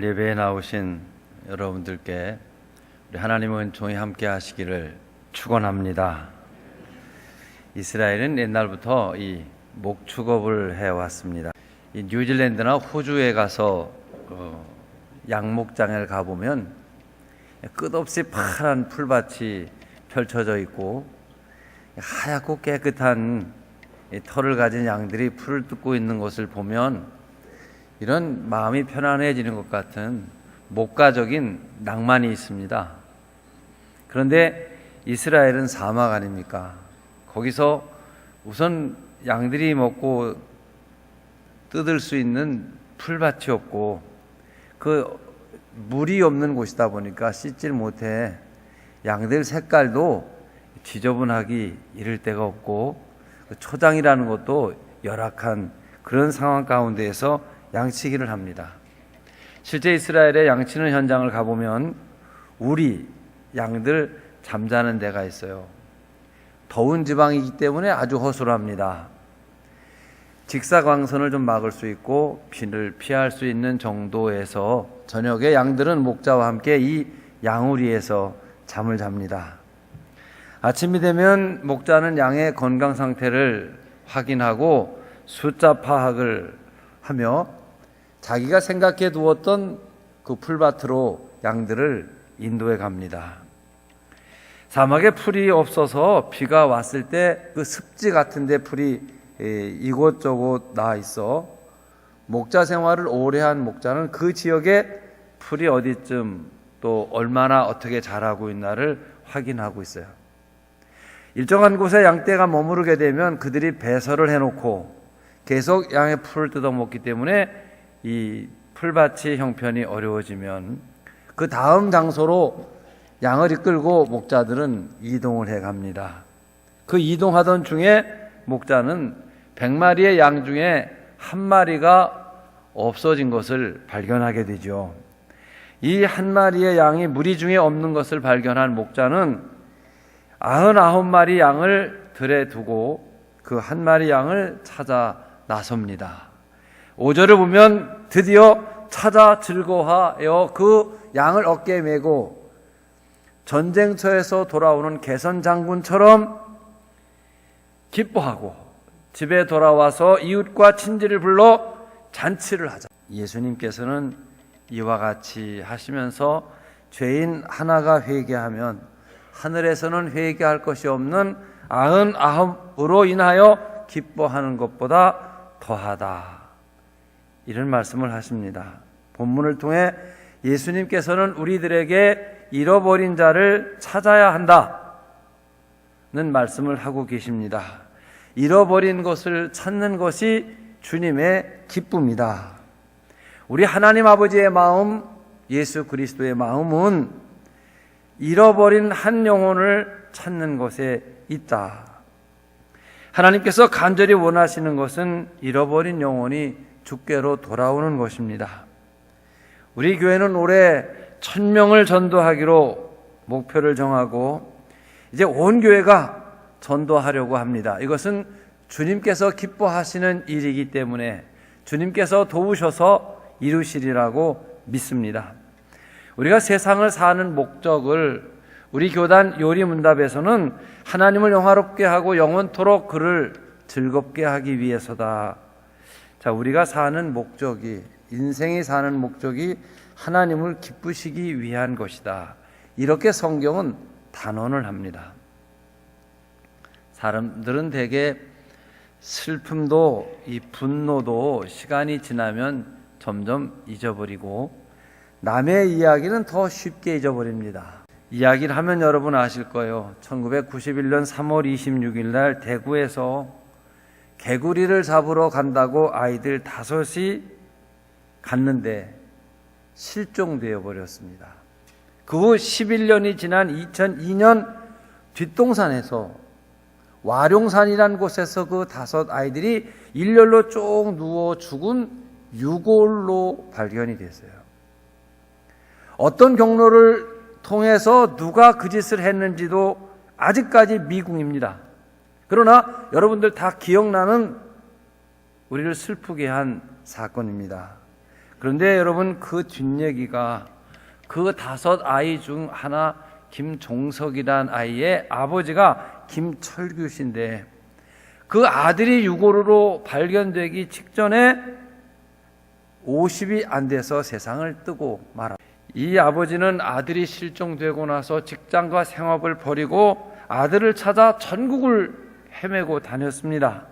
예배에 나오신 여러분들께 우리 하나님의 은총이 함께 하시기를 축원합니다. 이스라엘은 옛날부터 이 목축업을 해왔습니다. 이 뉴질랜드나 호주에 가서 양목장을 가보면 끝없이 파란 풀밭이 펼쳐져 있고 하얗고 깨끗한 털을 가진 양들이 풀을 뜯고 있는 것을 보면 이런 마음이 편안해지는 것 같은 목가적인 낭만이 있습니다. 그런데 이스라엘은 사막 아닙니까? 거기서 우선 양들이 먹고 뜯을 수 있는 풀밭이 없고 그 물이 없는 곳이다 보니까 씻질 못해 양들 색깔도 지저분하기 이를 데가 없고 초장이라는 것도 열악한 그런 상황 가운데에서 양치기를 합니다. 실제 이스라엘의 양치는 현장을 가보면 우리 양들 잠자는 데가 있어요. 더운 지방이기 때문에 아주 허술합니다. 직사광선을 좀 막을 수 있고 비를 피할 수 있는 정도에서 저녁에 양들은 목자와 함께 이 양우리에서 잠을 잡니다. 아침이 되면 목자는 양의 건강 상태를 확인하고 숫자 파악을 하며 자기가 생각해 두었던 그 풀밭으로 양들을 인도해 갑니다. 사막에 풀이 없어서 비가 왔을 때 그 습지 같은데 풀이 이곳저곳 나 있어 목자 생활을 오래 한 목자는 그 지역에 풀이 어디쯤 또 얼마나 어떻게 자라고 있나를 확인하고 있어요. 일정한 곳에 양떼가 머무르게 되면 그들이 배설을 해놓고 계속 양의 풀을 뜯어먹기 때문에 이 풀밭이 형편이 어려워지면 그 다음 장소로 양을 이끌고 목자들은 이동을 해갑니다. 그 이동하던 중에 목자는 100마리의 양 중에 한 마리가 없어진 것을 발견하게 되죠. 이 한 마리의 양이 무리 중에 없는 것을 발견한 목자는 99마리 양을 들에 두고 그 한 마리 양을 찾아 나섭니다. 5절을 보면 드디어 찾아 즐거워하여 그 양을 어깨에 메고 전쟁터에서 돌아오는 개선 장군처럼 기뻐하고 집에 돌아와서 이웃과 친지를 불러 잔치를 하자. 예수님께서는 이와 같이 하시면서 죄인 하나가 회개하면 하늘에서는 회개할 것이 없는 99으로 인하여 기뻐하는 것보다 더하다. 이런 말씀을 하십니다. 본문을 통해 예수님께서는 우리들에게 잃어버린 자를 찾아야 한다는 말씀을 하고 계십니다. 잃어버린 것을 찾는 것이 주님의 기쁨이다. 우리 하나님 아버지의 마음, 예수 그리스도의 마음은 잃어버린 한 영혼을 찾는 것에 있다. 하나님께서 간절히 원하시는 것은 잃어버린 영혼이 주께로 돌아오는 것입니다. 우리 교회는 올해 1000명을 전도하기로 목표를 정하고 이제 온 교회가 전도하려고 합니다. 이것은 주님께서 기뻐하시는 일이기 때문에 주님께서 도우셔서 이루시리라고 믿습니다. 우리가 세상을 사는 목적을 우리 교단 요리문답에서는 하나님을 영화롭게 하고 영원토록 그를 즐겁게 하기 위해서다. 자, 우리가 사는 목적이, 인생이 사는 목적이 하나님을 기쁘시기 위한 것이다. 이렇게 성경은 단언을 합니다. 사람들은 대개 슬픔도 이 분노도 시간이 지나면 점점 잊어버리고 남의 이야기는 더 쉽게 잊어버립니다. 이야기를 하면 여러분 아실 거예요. 1991년 3월 26일 날 대구에서 개구리를 잡으러 간다고 아이들 5이 갔는데 실종되어 버렸습니다. 그 후 11년이 지난 2002년 뒷동산에서 와룡산이라는 곳에서 그 5 아이들이 일렬로 쭉 누워 죽은 유골로 발견이 됐어요. 어떤 경로를 통해서 누가 그 짓을 했는지도 아직까지 미궁입니다. 그러나 여러분들 다 기억나는 우리를 슬프게 한 사건입니다. 그런데 여러분, 그 뒷얘기가 그 5 아이 중 하나 김종석이란 아이의 아버지가 김철규신데, 그 아들이 유골으로 발견되기 직전에 50이 안 돼서 세상을 뜨고 말았습니다. 이 아버지는 아들이 실종되고 나서 직장과 생업을 버리고 아들을 찾아 전국을 헤매고 다녔습니다.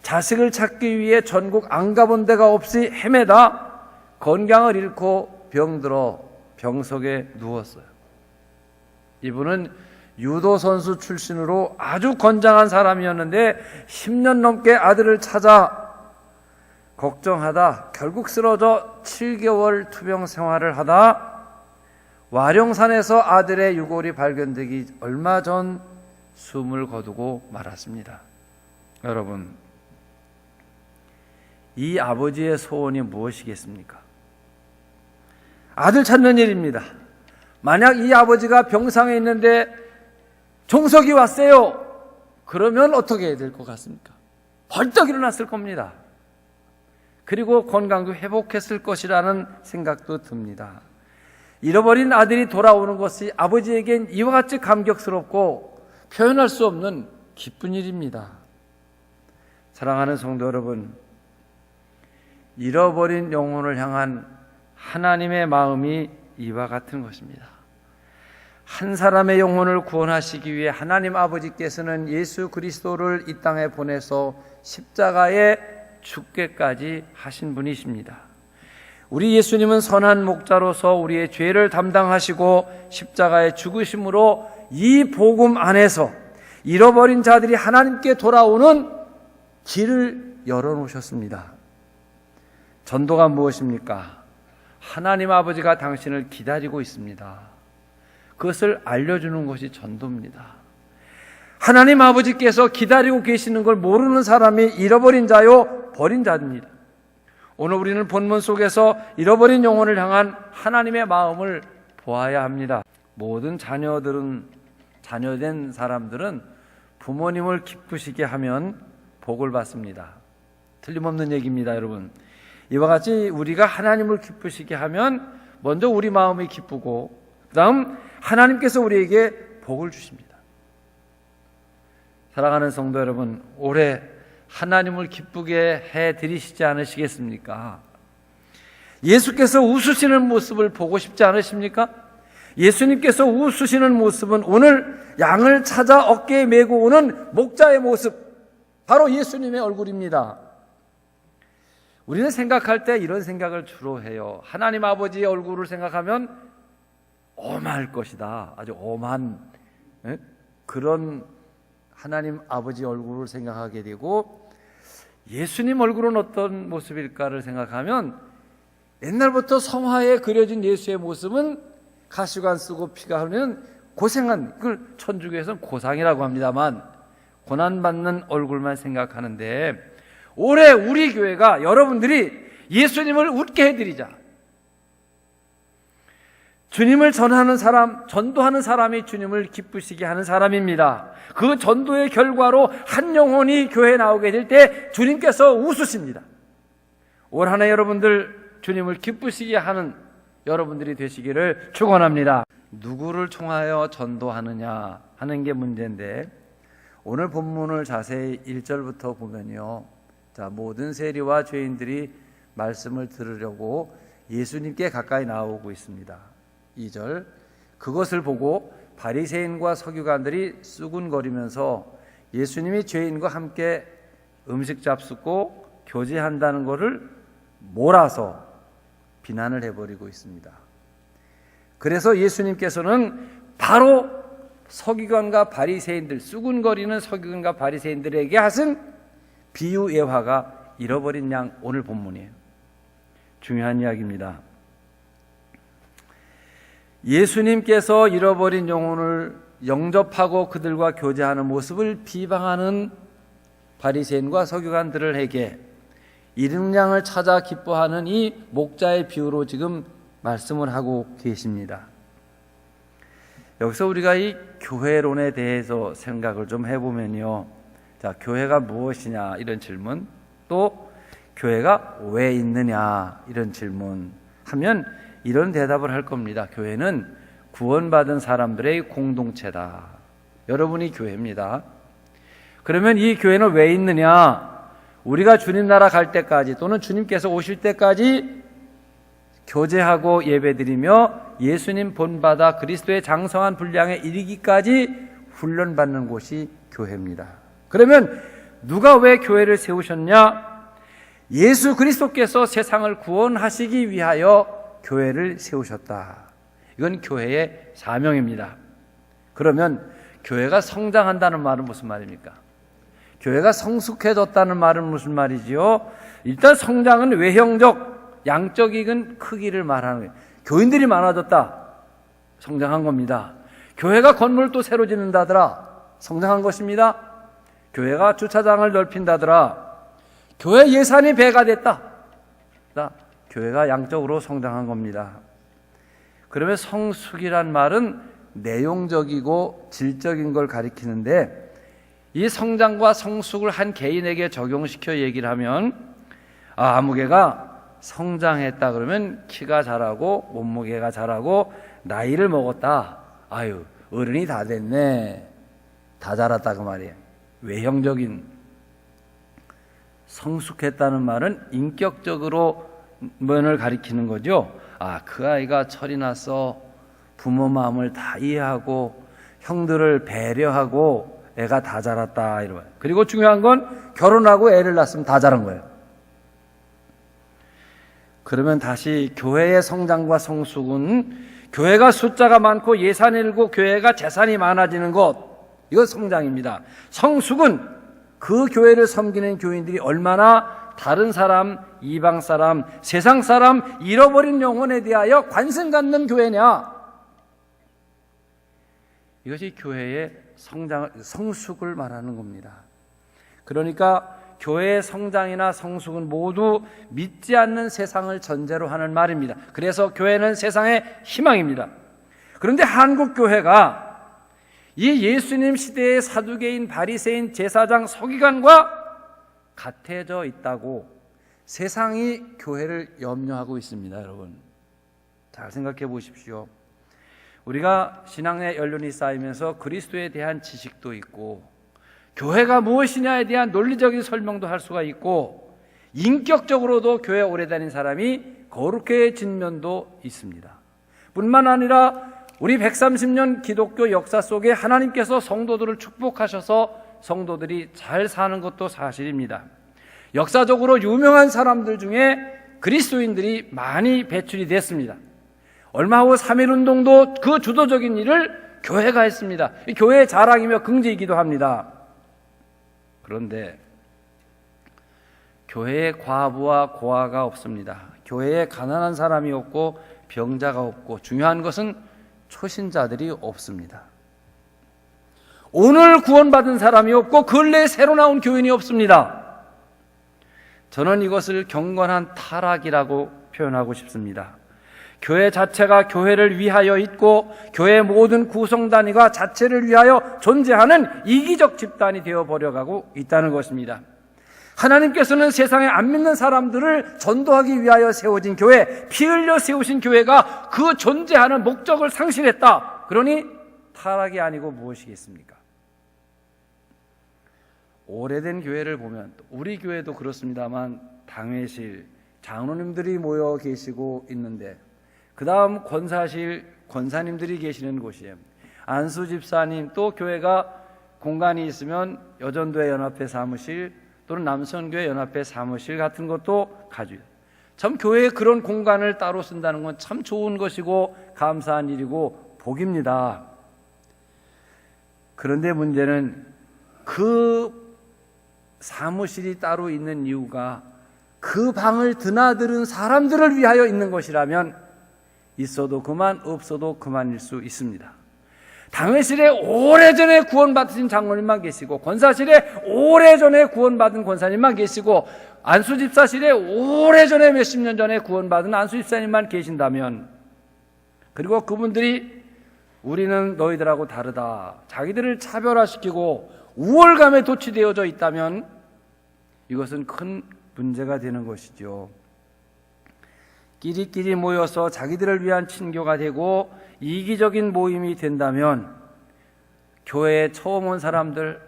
자식을 찾기 위해 전국 안 가본 데가 없이 헤매다 건강을 잃고 병들어 병석에 누웠어요. 이분은 유도 선수 출신으로 아주 건장한 사람이었는데 10년 넘게 아들을 찾아 걱정하다 결국 쓰러져 7개월 투병 생활을 하다 와룡산에서 아들의 유골이 발견되기 얼마 전 숨을 거두고 말았습니다. 여러분, 이 아버지의 소원이 무엇이겠습니까? 아들 찾는 일입니다. 만약 이 아버지가 병상에 있는데 종석이 왔어요. 그러면 어떻게 해야 될 것 같습니까? 벌떡 일어났을 겁니다. 그리고 건강도 회복했을 것이라는 생각도 듭니다. 잃어버린 아들이 돌아오는 것이 아버지에겐 이와 같이 감격스럽고 표현할 수 없는 기쁜 일입니다. 사랑하는 성도 여러분, 잃어버린 영혼을 향한 하나님의 마음이 이와 같은 것입니다. 한 사람의 영혼을 구원하시기 위해 하나님 아버지께서는 예수 그리스도를 이 땅에 보내서 십자가에 죽게까지 하신 분이십니다. 우리 예수님은 선한 목자로서 우리의 죄를 담당하시고 십자가의 죽으심으로 이 복음 안에서 잃어버린 자들이 하나님께 돌아오는 길을 열어놓으셨습니다. 전도가 무엇입니까? 하나님 아버지가 당신을 기다리고 있습니다. 그것을 알려주는 것이 전도입니다. 하나님 아버지께서 기다리고 계시는 걸 모르는 사람이 잃어버린 자요, 버린 자입니다. 오늘 우리는 본문 속에서 잃어버린 영혼을 향한 하나님의 마음을 보아야 합니다. 모든 자녀된 사람들은 부모님을 기쁘시게 하면 복을 받습니다. 틀림없는 얘기입니다, 여러분. 이와 같이 우리가 하나님을 기쁘시게 하면 먼저 우리 마음이 기쁘고 그 다음 하나님께서 우리에게 복을 주십니다. 사랑하는 성도 여러분, 올해 하나님을 기쁘게 해드리시지 않으시겠습니까? 예수께서 웃으시는 모습을 보고 싶지 않으십니까? 예수님께서 웃으시는 모습은 오늘 양을 찾아 어깨에 메고 오는 목자의 모습, 바로 예수님의 얼굴입니다. 우리는 생각할 때 이런 생각을 주로 해요. 하나님 아버지의 얼굴을 생각하면 엄할 것이다. 아주 엄한 그런 하나님 아버지 얼굴을 생각하게 되고, 예수님 얼굴은 어떤 모습일까를 생각하면 옛날부터 성화에 그려진 예수의 모습은 가시관 쓰고 피가 흐르는 고생한, 그걸 천주교에서는 고상이라고 합니다만 고난받는 얼굴만 생각하는데, 올해 우리 교회가 여러분들이 예수님을 웃게 해드리자. 주님을 전하는 사람, 전도하는 사람이 주님을 기쁘시게 하는 사람입니다. 그 전도의 결과로 한 영혼이 교회에 나오게 될 때 주님께서 웃으십니다. 올 한 해 여러분들 주님을 기쁘시게 하는 여러분들이 되시기를 축원합니다. 누구를 통하여 전도하느냐 하는 게 문제인데, 오늘 본문을 자세히 1절부터 보면요, 자, 모든 세리와 죄인들이 말씀을 들으려고 예수님께 가까이 나오고 있습니다. 2절, 그것을 보고 바리새인과 서기관들이 수군거리면서 예수님이 죄인과 함께 음식 잡수고 교제한다는 것을 몰아서 비난을 해버리고 있습니다. 그래서 예수님께서는 바로 서기관과 바리새인들, 수군거리는 서기관과 바리새인들에게 하신 비유 예화가 잃어버린 양, 오늘 본문이에요. 중요한 이야기입니다. 예수님께서 잃어버린 영혼을 영접하고 그들과 교제하는 모습을 비방하는 바리새인과 서기관들에게 잃은 양을 찾아 기뻐하는 이 목자의 비유로 지금 말씀을 하고 계십니다. 여기서 우리가 이 교회론에 대해서 생각을 좀 해보면요, 자, 교회가 무엇이냐 이런 질문, 또 교회가 왜 있느냐 이런 질문 하면 이런 대답을 할 겁니다. 교회는 구원받은 사람들의 공동체다. 여러분이 교회입니다. 그러면 이 교회는 왜 있느냐? 우리가 주님 나라 갈 때까지 또는 주님께서 오실 때까지 교제하고 예배드리며 예수님 본받아 그리스도의 장성한 분량에 이르기까지 훈련받는 곳이 교회입니다. 그러면 누가 왜 교회를 세우셨냐? 예수 그리스도께서 세상을 구원하시기 위하여 교회를 세우셨다. 이건 교회의 사명입니다. 그러면 교회가 성장한다는 말은 무슨 말입니까? 교회가 성숙해졌다는 말은 무슨 말이지요? 일단 성장은 외형적, 양적인 크기를 말하는 거예요. 교인들이 많아졌다. 성장한 겁니다. 교회가 건물을 또 새로 짓는다더라. 성장한 것입니다. 교회가 주차장을 넓힌다더라. 교회 예산이 배가 됐다. 교회가 양적으로 성장한 겁니다. 그러면 성숙이란 말은 내용적이고 질적인 걸 가리키는데 이 성장과 성숙을 한 개인에게 적용시켜 얘기를 하면 아무개가 성장했다 그러면 키가 자라고 몸무게가 자라고 나이를 먹었다. 아유 어른이 다 됐네. 다 자랐다 그 말이에요. 외형적인. 성숙했다는 말은 인격적으로 면을 가리키는 거죠. 그 아이가 철이 나서 부모 마음을 다 이해하고 형들을 배려하고 애가 다 자랐다 이런. 그리고 중요한 건 결혼하고 애를 낳았으면 다 자란 거예요. 그러면 다시 교회의 성장과 성숙은 교회가 숫자가 많고 예산이 늘고 교회가 재산이 많아지는 것, 이건 성장입니다. 성숙은 그 교회를 섬기는 교인들이 얼마나 다른 사람, 이방 사람, 세상 사람, 잃어버린 영혼에 대하여 관심 갖는 교회냐, 이것이 교회의 성숙을 말하는 겁니다. 그러니까 교회의 성장이나 성숙은 모두 믿지 않는 세상을 전제로 하는 말입니다. 그래서 교회는 세상의 희망입니다. 그런데 한국 교회가 이 예수님 시대의 사두개인, 바리새인, 제사장, 서기관과 같아져 있다고 세상이 교회를 염려하고 있습니다. 여러분 잘 생각해 보십시오. 우리가 신앙의 연륜이 쌓이면서 그리스도에 대한 지식도 있고 교회가 무엇이냐에 대한 논리적인 설명도 할 수가 있고 인격적으로도 교회 오래 다닌 사람이 거룩해진 면도 있습니다. 뿐만 아니라 우리 130년 기독교 역사 속에 하나님께서 성도들을 축복하셔서 성도들이 잘 사는 것도 사실입니다. 역사적으로 유명한 사람들 중에 그리스도인들이 많이 배출이 됐습니다. 얼마 후 3.1운동도 그 주도적인 일을 교회가 했습니다. 교회의 자랑이며 긍지이기도 합니다. 그런데 교회에 과부와 고아가 없습니다. 교회에 가난한 사람이 없고 병자가 없고 중요한 것은 초신자들이 없습니다. 오늘 구원받은 사람이 없고 근래에 새로 나온 교인이 없습니다. 저는 이것을 경건한 타락이라고 표현하고 싶습니다. 교회 자체가 교회를 위하여 있고 교회 모든 구성 단위가 자체를 위하여 존재하는 이기적 집단이 되어버려가고 있다는 것입니다. 하나님께서는 세상에 안 믿는 사람들을 전도하기 위하여 세워진 교회, 피 흘려 세우신 교회가 그 존재하는 목적을 상실했다. 그러니 타락이 아니고 무엇이겠습니까? 오래된 교회를 보면 우리 교회도 그렇습니다만 당회실, 장로님들이 모여 계시고 있는데 그 다음 권사실, 권사님들이 계시는 곳이에요. 안수 집사님, 또 교회가 공간이 있으면 여전도회 연합회 사무실 또는 남선교회 연합회 사무실 같은 것도 가져요. 참 교회에 그런 공간을 따로 쓴다는 건 참 좋은 것이고 감사한 일이고 복입니다. 그런데 문제는 그 사무실이 따로 있는 이유가 그 방을 드나드는 사람들을 위하여 있는 것이라면 있어도 그만 없어도 그만일 수 있습니다. 당회실에 오래전에 구원받으신 장로님만 계시고 권사실에 오래전에 구원받은 권사님만 계시고 안수집사실에 오래전에 몇십 년 전에 구원받은 안수집사님만 계신다면, 그리고 그분들이 우리는 너희들하고 다르다, 자기들을 차별화시키고 우월감에 도취되어져 있다면 이것은 큰 문제가 되는 것이죠. 끼리끼리 모여서 자기들을 위한 친교가 되고 이기적인 모임이 된다면 교회에 처음 온 사람들,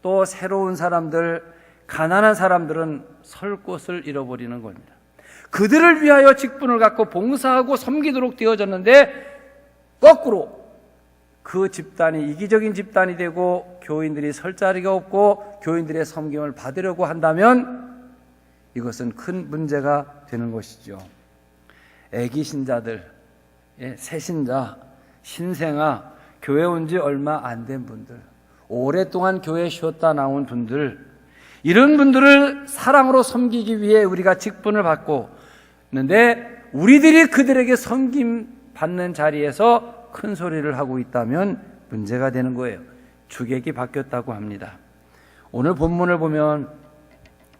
또 새로운 사람들, 가난한 사람들은 설 곳을 잃어버리는 겁니다. 그들을 위하여 직분을 갖고 봉사하고 섬기도록 되어졌는데 거꾸로 그 집단이 이기적인 집단이 되고 교인들이 설 자리가 없고 교인들의 섬김을 받으려고 한다면 이것은 큰 문제가 되는 것이죠. 애기 신자들, 새신자, 신생아, 교회 온 지 얼마 안 된 분들, 오랫동안 교회 쉬었다 나온 분들, 이런 분들을 사랑으로 섬기기 위해 우리가 직분을 받고 있는데 우리들이 그들에게 섬김 받는 자리에서 큰 소리를 하고 있다면 문제가 되는 거예요. 주객이 바뀌었다고 합니다. 오늘 본문을 보면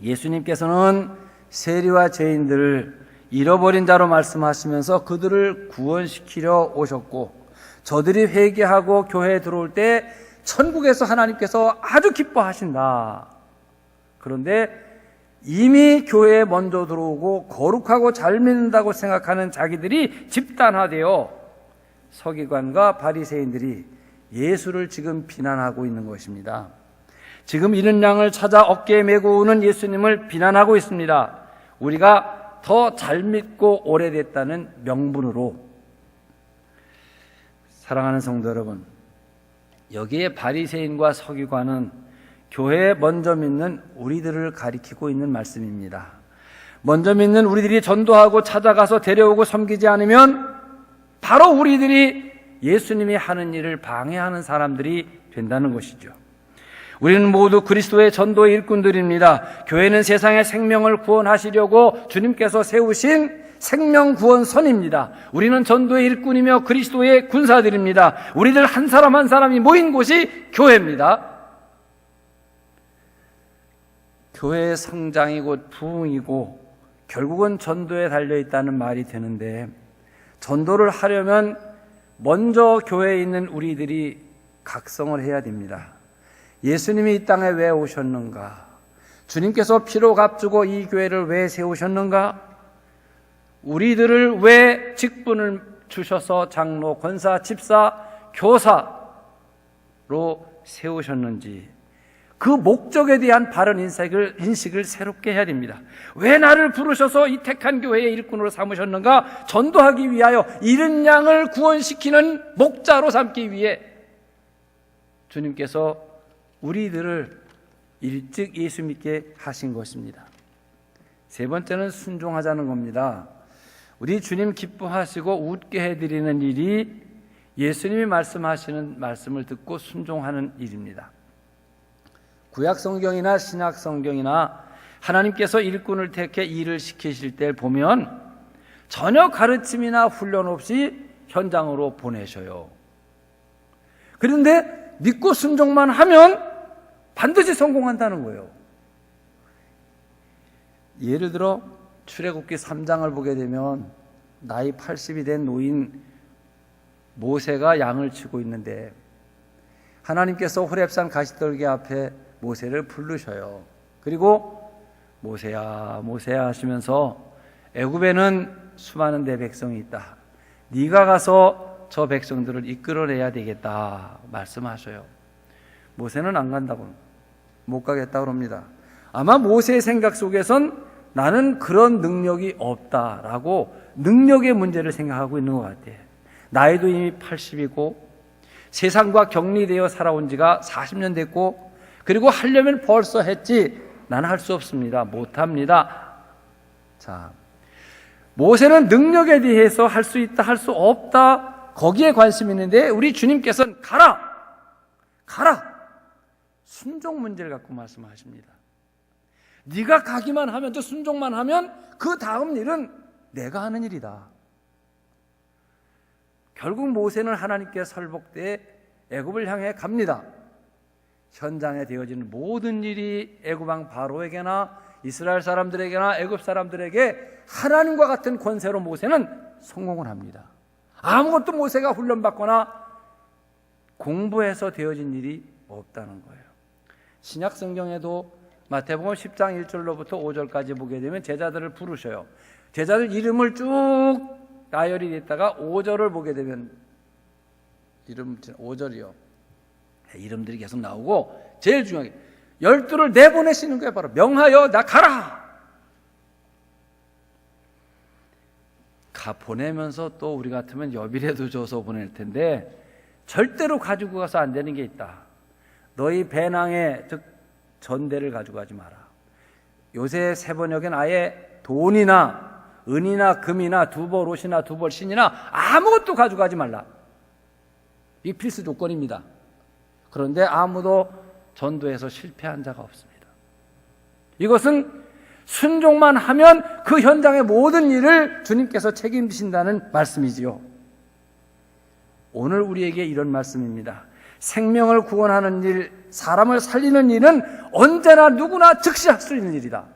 예수님께서는 세리와 죄인들을 잃어버린 자로 말씀하시면서 그들을 구원시키려 오셨고, 저들이 회개하고 교회에 들어올 때 천국에서 하나님께서 아주 기뻐하신다. 그런데 이미 교회에 먼저 들어오고 거룩하고 잘 믿는다고 생각하는 자기들이 집단화되어 서기관과 바리새인들이 예수를 지금 비난하고 있는 것입니다. 지금 잃은 양을 찾아 어깨에 메고 오는 예수님을 비난하고 있습니다. 우리가 더 잘 믿고 오래됐다는 명분으로. 사랑하는 성도 여러분, 여기에 바리새인과 서기관은 교회에 먼저 믿는 우리들을 가리키고 있는 말씀입니다. 먼저 믿는 우리들이 전도하고 찾아가서 데려오고 섬기지 않으면 바로 우리들이 예수님이 하는 일을 방해하는 사람들이 된다는 것이죠. 우리는 모두 그리스도의 전도의 일꾼들입니다. 교회는 세상의 생명을 구원하시려고 주님께서 세우신 생명구원선입니다. 우리는 전도의 일꾼이며 그리스도의 군사들입니다. 우리들 한 사람 한 사람이 모인 곳이 교회입니다. 교회의 성장이 곧 부흥이고 결국은 전도에 달려있다는 말이 되는데, 전도를 하려면 먼저 교회에 있는 우리들이 각성을 해야 됩니다. 예수님이 이 땅에 왜 오셨는가? 주님께서 피로 값주고 이 교회를 왜 세우셨는가? 우리들을 왜 직분을 주셔서 장로, 권사, 집사, 교사로 세우셨는지, 그 목적에 대한 바른 인식을 새롭게 해야 됩니다. 왜 나를 부르셔서 이 택한 교회의 일꾼으로 삼으셨는가? 전도하기 위하여 잃은 양을 구원시키는 목자로 삼기 위해 주님께서 우리들을 일찍 예수 믿게 하신 것입니다. 세 번째는 순종하자는 겁니다. 우리 주님 기뻐하시고 웃게 해드리는 일이 예수님이 말씀하시는 말씀을 듣고 순종하는 일입니다. 구약 성경이나 신약 성경이나 하나님께서 일꾼을 택해 일을 시키실 때 보면 전혀 가르침이나 훈련 없이 현장으로 보내셔요. 그런데 믿고 순종만 하면 반드시 성공한다는 거예요. 예를 들어 출애굽기 3장을 보게 되면 나이 80이 된 노인 모세가 양을 치고 있는데 하나님께서 호렙산 가시떨기 앞에 모세를 부르셔요. 그리고 모세야 모세야 하시면서 애굽에는 수많은 내 백성이 있다. 네가 가서 저 백성들을 이끌어내야 되겠다 말씀하셔요. 모세는 안 간다고, 못 가겠다고 합니다. 아마 모세의 생각 속에선 나는 그런 능력이 없다라고 능력의 문제를 생각하고 있는 것 같아요. 나이도 이미 80이고 세상과 격리되어 살아온 지가 40년 됐고, 그리고 하려면 벌써 했지 나는 할 수 없습니다. 못합니다. 자, 모세는 능력에 대해서 할 수 있다 할 수 없다 거기에 관심이 있는데 우리 주님께서는 가라 순종 문제를 갖고 말씀하십니다. 네가 가기만 하면, 저 순종만 하면 그 다음 일은 내가 하는 일이다. 결국 모세는 하나님께 설복돼 애굽을 향해 갑니다. 현장에 되어지는 모든 일이 애굽 왕 바로에게나 이스라엘 사람들에게나 애굽 사람들에게 하나님과 같은 권세로 모세는 성공을 합니다. 아무것도 모세가 훈련받거나 공부해서 되어진 일이 없다는 거예요. 신약 성경에도 마태복음 10장 1절로부터 5절까지 보게 되면 제자들을 부르셔요. 제자들 이름을 쭉 나열이 됐다가 5절을 보게 되면 5절이요. 이름들이 계속 나오고 제일 중요한 게 12를 내보내시는 거예요. 바로 명하여 나 가라. 보내면서 또 우리 같으면 여비라도 줘서 보낼 텐데 절대로 가지고 가서 안 되는 게 있다. 너희 배낭에 즉 전대를 가지고 가지 마라. 요새 세번역엔 아예 돈이나 은이나 금이나 두벌 옷이나 두벌 신이나 아무것도 가져가지 말라. 이 필수 조건입니다. 그런데 아무도 전도에서 실패한 자가 없습니다. 이것은 순종만 하면 그 현장의 모든 일을 주님께서 책임지신다는 말씀이지요. 오늘 우리에게 이런 말씀입니다. 생명을 구원하는 일, 사람을 살리는 일은 언제나 누구나 즉시 할 수 있는 일이다.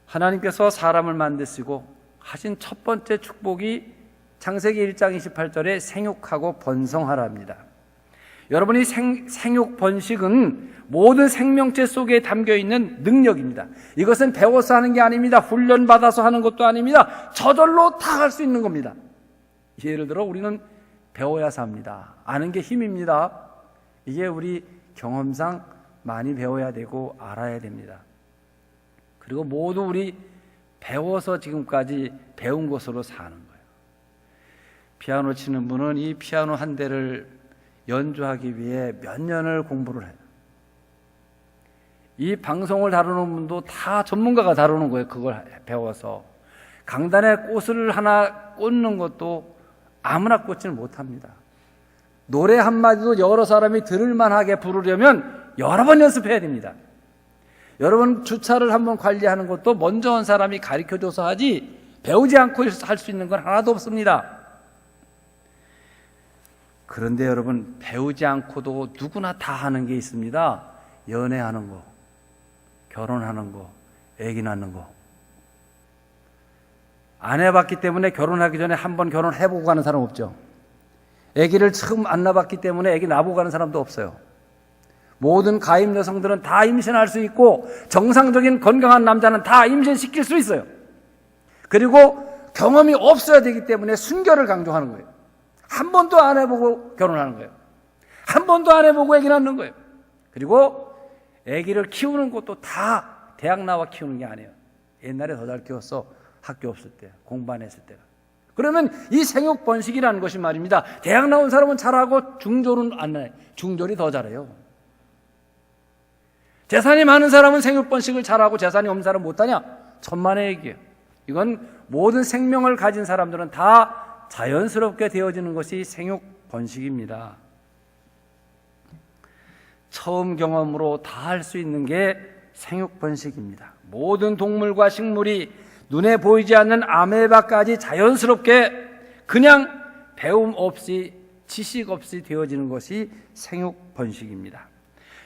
하나님께서 사람을 만드시고 하신 첫 번째 축복이 창세기 1장 28절에 생육하고 번성하라입니다. 여러분이 생육 번식은 모든 생명체 속에 담겨있는 능력입니다. 이것은 배워서 하는 게 아닙니다. 훈련받아서 하는 것도 아닙니다. 저절로 다 할 수 있는 겁니다. 예를 들어 우리는 배워야 삽니다. 아는 게 힘입니다. 이게 우리 경험상 많이 배워야 되고 알아야 됩니다. 그리고 모두 우리 배워서 지금까지 배운 것으로 사는 거예요. 피아노 치는 분은 이 피아노 한 대를 연주하기 위해 몇 년을 공부를 해요. 이 방송을 다루는 분도 다 전문가가 다루는 거예요. 그걸 배워서. 강단에 꽃을 하나 꽂는 것도 아무나 꽂지는 못합니다. 노래 한마디도 여러 사람이 들을만하게 부르려면 여러 번 연습해야 됩니다. 여러분 주차를 한번 관리하는 것도 먼저 한 사람이 가르쳐줘서 하지 배우지 않고 할 수 있는 건 하나도 없습니다. 그런데 여러분 배우지 않고도 누구나 다 하는 게 있습니다. 연애하는 거, 결혼하는 거, 아기 낳는 거. 안 해봤기 때문에 결혼하기 전에 한번 결혼해보고 가는 사람 없죠. 아기를 처음 안 낳아봤기 때문에 아기 낳아보고 가는 사람도 없어요. 모든 가임 여성들은 다 임신할 수 있고 정상적인 건강한 남자는 다 임신시킬 수 있어요. 그리고 경험이 없어야 되기 때문에 순결을 강조하는 거예요. 한 번도 안 해보고 결혼하는 거예요. 한 번도 안 해보고 아기 낳는 거예요. 그리고 아기를 키우는 것도 다 대학 나와 키우는 게 아니에요. 옛날에 더 잘 키웠어. 학교 없을 때, 공부 안 했을 때가. 그러면 이 생육 번식이라는 것이 말입니다. 대학 나온 사람은 잘하고 중졸은 안 나요. 중졸이 더 잘해요. 재산이 많은 사람은 생육 번식을 잘하고 재산이 없는 사람은 못하냐? 천만의 얘기예요. 이건 모든 생명을 가진 사람들은 다 자연스럽게 되어지는 것이 생육 번식입니다. 처음 경험으로 다 할 수 있는 게 생육 번식입니다. 모든 동물과 식물이 눈에 보이지 않는 아메바까지 자연스럽게 그냥 배움 없이 지식 없이 되어지는 것이 생육 번식입니다.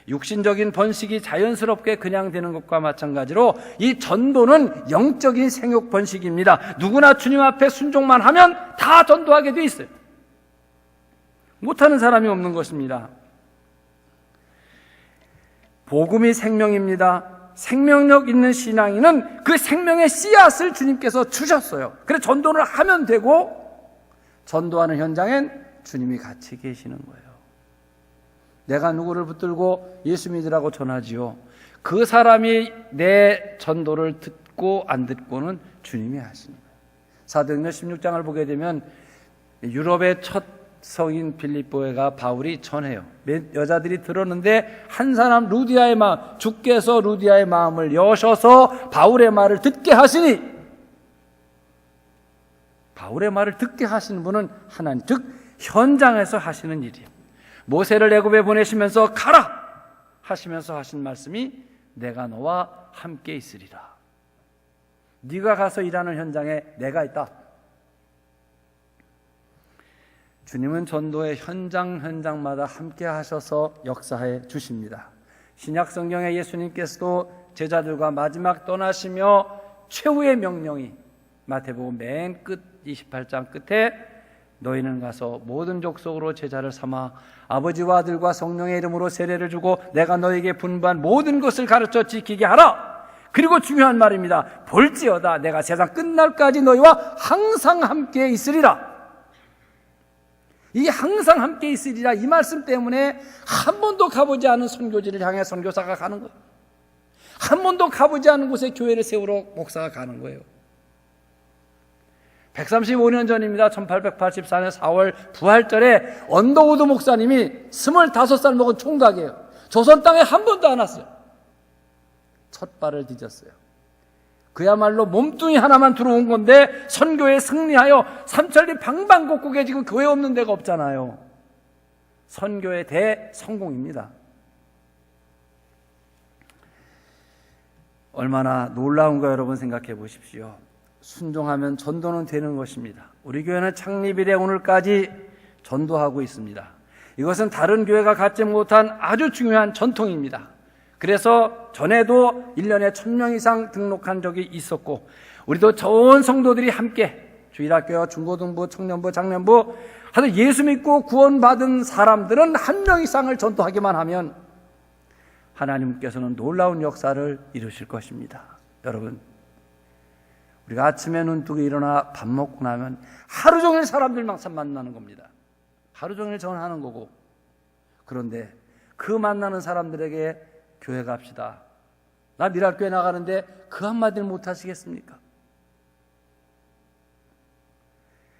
육신적인 번식이 자연스럽게 그냥 되는 것과 마찬가지로 이 전도는 영적인 생육 번식입니다. 누구나 주님 앞에 순종만 하면 다 전도하게 돼 있어요. 못하는 사람이 없는 것입니다. 복음이 생명입니다. 생명력 있는 신앙인은 그 생명의 씨앗을 주님께서 주셨어요. 그래서 전도를 하면 되고 전도하는 현장엔 주님이 같이 계시는 거예요. 내가 누구를 붙들고 예수 믿으라고 전하지요. 그 사람이 내 전도를 듣고 안 듣고는 주님이 하시는 거예요. 사도행전 16장을 보게 되면 유럽의 첫 성인 빌립보에가 바울이 전해요. 여자들이 들었는데 한 사람 루디아의 마음, 주께서 루디아의 마음을 여셔서 바울의 말을 듣게 하시니, 바울의 말을 듣게 하시는 분은 하나님, 즉 현장에서 하시는 일이에요. 모세를 애굽에 보내시면서 가라 하시면서 하신 말씀이 내가 너와 함께 있으리라. 네가 가서 일하는 현장에 내가 있다. 주님은 전도의 현장마다 함께 하셔서 역사해 주십니다. 신약 성경에 예수님께서도 제자들과 마지막 떠나시며 최후의 명령이 마태복음 맨 끝 28장 끝에 너희는 가서 모든 족속으로 제자를 삼아 아버지와 아들과 성령의 이름으로 세례를 주고 내가 너희에게 분부한 모든 것을 가르쳐 지키게 하라. 그리고 중요한 말입니다. 볼지어다 내가 세상 끝날까지 너희와 항상 함께 있으리라. 이 항상 함께 있으리라 이 말씀 때문에 한 번도 가보지 않은 선교지를 향해 선교사가 가는 거예요. 한 번도 가보지 않은 곳에 교회를 세우러 목사가 가는 거예요. 135년 전입니다. 1884년 4월 부활절에 언더우드 목사님이 25살 먹은 총각이에요. 조선 땅에 한 번도 안 왔어요. 첫 발을 디뎠어요. 그야말로 몸뚱이 하나만 들어온 건데 선교에 승리하여 삼천리 방방곡곡에 지금 교회 없는 데가 없잖아요. 선교의 대성공입니다. 얼마나 놀라운가 여러분 생각해 보십시오. 순종하면 전도는 되는 것입니다. 우리 교회는 창립 이래 오늘까지 전도하고 있습니다. 이것은 다른 교회가 갖지 못한 아주 중요한 전통입니다. 그래서 전에도 1년에 1000명 이상 등록한 적이 있었고 우리도 좋은 성도들이 함께 주일학교, 중고등부, 청년부, 장년부 하여튼 예수 믿고 구원받은 사람들은 1명 이상을 전도하기만 하면 하나님께서는 놀라운 역사를 이루실 것입니다. 여러분, 우리가 아침에 눈뜨고 일어나 밥 먹고 나면 하루 종일 사람들만 만나는 겁니다. 하루 종일 전화하는 거고. 그런데 그 만나는 사람들에게 교회 갑시다. 나 미랄교회 나가는데 그 한마디를 못 하시겠습니까?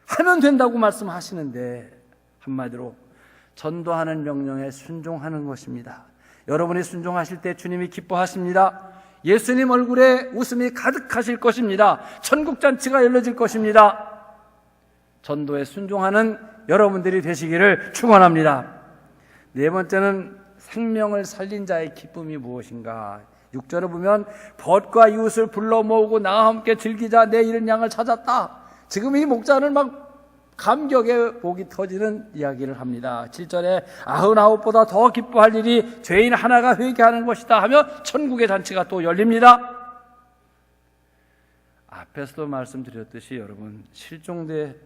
하면 된다고 말씀하시는데 한마디로 전도하는 명령에 순종하는 것입니다. 여러분이 순종하실 때 주님이 기뻐하십니다. 예수님 얼굴에 웃음이 가득하실 것입니다. 천국잔치가 열려질 것입니다. 전도에 순종하는 여러분들이 되시기를 축원합니다. 네 번째는 생명을 살린 자의 기쁨이 무엇인가? 6절을 보면 벗과 이웃을 불러 모으고 나와 함께 즐기자 내 잃은 양을 찾았다. 지금 이 목자는 막 감격에 복이 터지는 이야기를 합니다. 7절에 99보다 더 기뻐할 일이 죄인 하나가 회개하는 것이다 하며 천국의 잔치가 또 열립니다. 앞에서도 말씀드렸듯이 여러분, 실종돼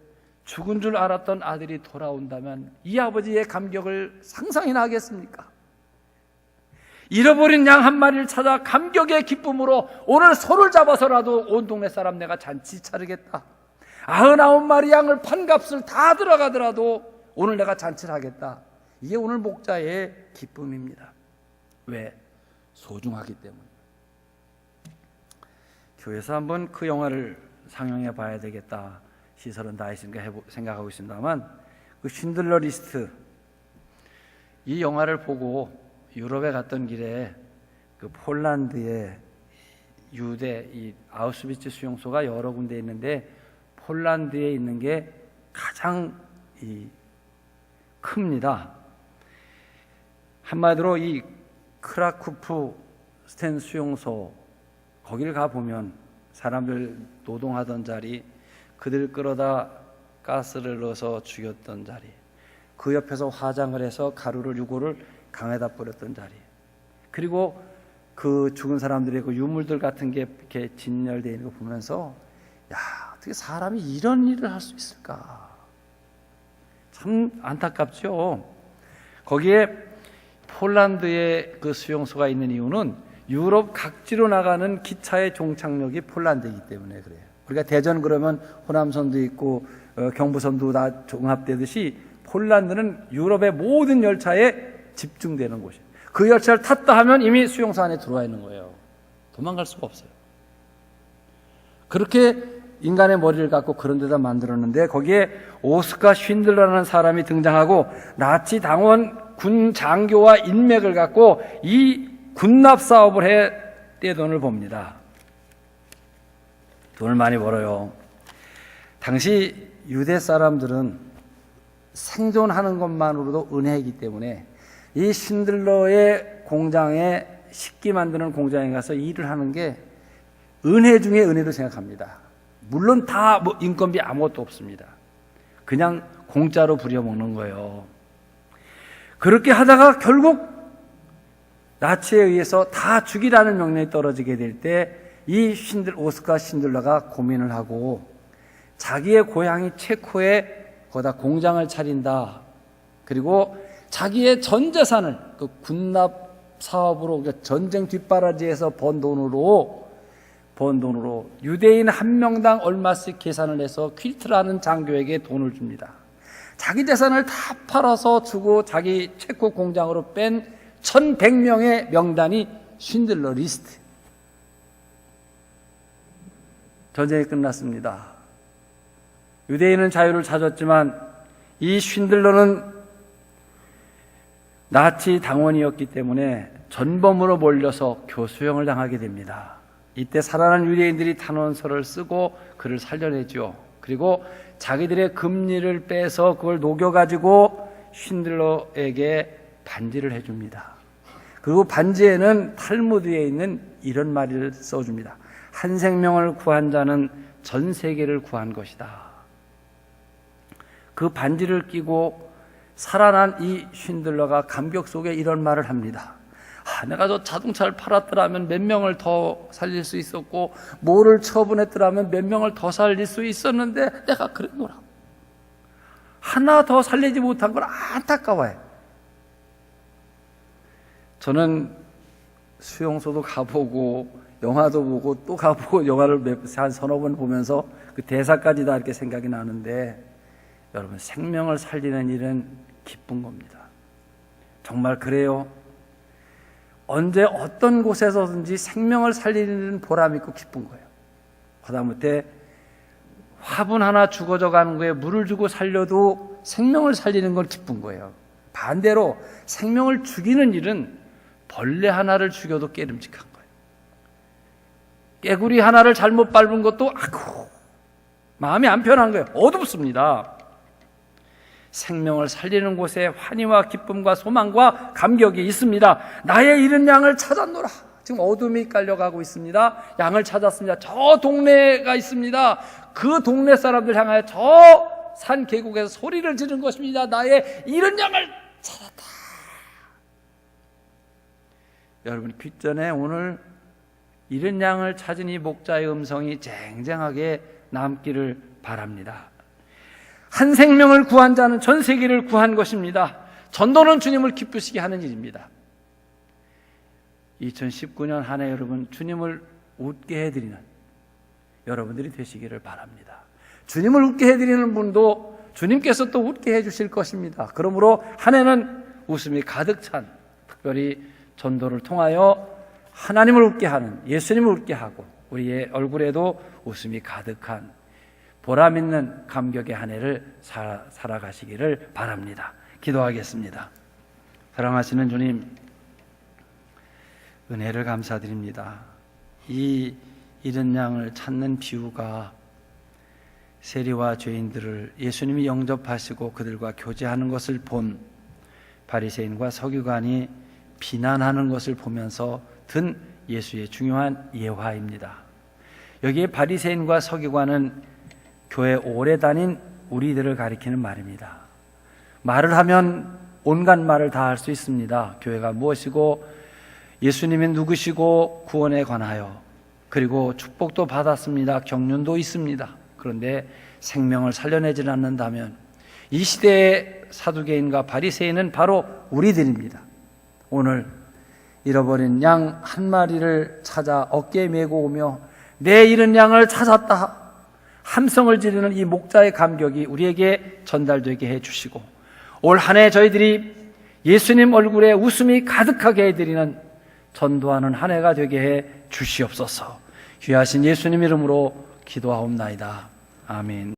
죽은 줄 알았던 아들이 돌아온다면 이 아버지의 감격을 상상이나 하겠습니까? 잃어버린 양 한 마리를 찾아 감격의 기쁨으로 오늘 손을 잡아서라도 온 동네 사람 내가 잔치 차리겠다. 99마리 양을 판값을 다 들어가더라도 오늘 내가 잔치를 하겠다. 이게 오늘 목자의 기쁨입니다. 왜? 소중하기 때문에. 교회에서 한번 그 영화를 상영해 봐야 되겠다. 시설은 다 있으니까 생각하고 있습니다만 그 쉰들러 리스트 이 영화를 보고 유럽에 갔던 길에 그 폴란드의 유대 이 아우슈비츠 수용소가 여러 군데 있는데 폴란드에 있는 게 가장 큽니다. 한마디로 이 크라쿠프 스텐 수용소 거기를 가보면 사람들 노동하던 자리, 그들 끌어다 가스를 넣어서 죽였던 자리, 그 옆에서 화장을 해서 가루를 유골을 강에다 뿌렸던 자리, 그리고 그 죽은 사람들의 그 유물들 같은 게 이렇게 진열되어 있는 거 보면서 야, 어떻게 사람이 이런 일을 할 수 있을까? 참 안타깝죠. 거기에 폴란드의 그 수용소가 있는 이유는 유럽 각지로 나가는 기차의 종착역이 폴란드이기 때문에 그래요. 우리가 대전 그러면 호남선도 있고 경부선도 다 종합되듯이 폴란드는 유럽의 모든 열차에 집중되는 곳이에요. 그 열차를 탔다 하면 이미 수용소 안에 들어와 있는 거예요. 도망갈 수가 없어요. 그렇게 인간의 머리를 갖고 그런 데다 만들었는데 거기에 오스카 쉰들러라는 사람이 등장하고 나치 당원 군 장교와 인맥을 갖고 이 군납 사업을 해 떼돈을 봅니다. 돈을 많이 벌어요. 당시 유대 사람들은 생존하는 것만으로도 은혜이기 때문에 이 쉰들러의 공장에 식기 만드는 공장에 가서 일을 하는 게 은혜 중에 은혜로 생각합니다. 물론 다 뭐 인건비 아무것도 없습니다. 그냥 공짜로 부려먹는 거예요. 그렇게 하다가 결국 나치에 의해서 다 죽이라는 명령이 떨어지게 될 때 이 오스카 쉰들러가 고민을 하고 자기의 고향이 체코의 거기다 공장을 차린다. 그리고 자기의 전 재산을 그 군납 사업으로 전쟁 뒷바라지에서 번 돈으로 유대인 한 명당 얼마씩 계산을 해서 퀼트라는 장교에게 돈을 줍니다. 자기 재산을 다 팔아서 주고 자기 체코 공장으로 뺀 1100명의 명단이 쉰들러 리스트. 전쟁이 끝났습니다. 유대인은 자유를 찾았지만 이 쉰들러는 나치 당원이었기 때문에 전범으로 몰려서 교수형을 당하게 됩니다. 이때 살아난 유대인들이 탄원서를 쓰고 그를 살려내죠. 그리고 자기들의 금리를 빼서 그걸 녹여가지고 쉰들러에게 반지를 해줍니다. 그리고 반지에는 탈무드에 있는 이런 말을 써줍니다. 한 생명을 구한 자는 전 세계를 구한 것이다. 그 반지를 끼고 살아난 이 쉰들러가 감격 속에 이런 말을 합니다. 내가 저 자동차를 팔았더라면 몇 명을 더 살릴 수 있었고 뭐를 처분했더라면 몇 명을 더 살릴 수 있었는데 내가 그랬노라. 하나 더 살리지 못한 걸 안타까워해. 저는 수용소도 가보고 영화도 보고 또 가보고 영화를 한 서너 번 보면서 그 대사까지 다 이렇게 생각이 나는데, 여러분, 생명을 살리는 일은 기쁜 겁니다. 정말 그래요. 언제 어떤 곳에서든지 생명을 살리는 보람 있고 기쁜 거예요. 하다못해 화분 하나 죽어져 가는 거에 물을 주고 살려도 생명을 살리는 건 기쁜 거예요. 반대로 생명을 죽이는 일은 벌레 하나를 죽여도 깨름직한 거예요. 깨구리 하나를 잘못 밟은 것도 마음이 안 편한 거예요. 어둡습니다. 생명을 살리는 곳에 환희와 기쁨과 소망과 감격이 있습니다. 나의 잃은 양을 찾았노라. 지금 어둠이 깔려가고 있습니다. 양을 찾았습니다. 저 동네가 있습니다. 그 동네 사람들 향하여 저 산 계곡에서 소리를 지른 것입니다. 나의 잃은 양을 찾았다. 여러분, 귓전에 오늘 잃은 양을 찾은 이 목자의 음성이 쟁쟁하게 남기를 바랍니다. 한 생명을 구한 자는 전 세계를 구한 것입니다. 전도는 주님을 기쁘시게 하는 일입니다. 2019년 한 해 여러분, 주님을 웃게 해드리는 여러분들이 되시기를 바랍니다. 주님을 웃게 해드리는 분도 주님께서 또 웃게 해주실 것입니다. 그러므로 한 해는 웃음이 가득 찬, 특별히 전도를 통하여 하나님을 웃게 하는, 예수님을 웃게 하고 우리의 얼굴에도 웃음이 가득한 보람 있는 감격의 한 해를 살아가시기를 바랍니다. 기도하겠습니다. 사랑하시는 주님, 은혜를 감사드립니다. 이 잃은 양을 찾는 비유가 세리와 죄인들을 예수님이 영접하시고 그들과 교제하는 것을 본 바리새인과 서기관이 비난하는 것을 보면서 든 예수의 중요한 예화입니다. 여기에 바리새인과 서기관은 교회 오래 다닌 우리들을 가리키는 말입니다. 말을 하면 온갖 말을 다 할 수 있습니다. 교회가 무엇이고 예수님이 누구시고 구원에 관하여, 그리고 축복도 받았습니다. 경륜도 있습니다. 그런데 생명을 살려내지 않는다면 이 시대의 사두개인과 바리새인은 바로 우리들입니다. 오늘 잃어버린 양 한 마리를 찾아 어깨에 메고 오며 내 잃은 양을 찾았다 함성을 지르는 이 목자의 감격이 우리에게 전달되게 해주시고, 올 한 해 저희들이 예수님 얼굴에 웃음이 가득하게 해드리는 전도하는 한 해가 되게 해 주시옵소서. 귀하신 예수님 이름으로 기도하옵나이다. 아멘.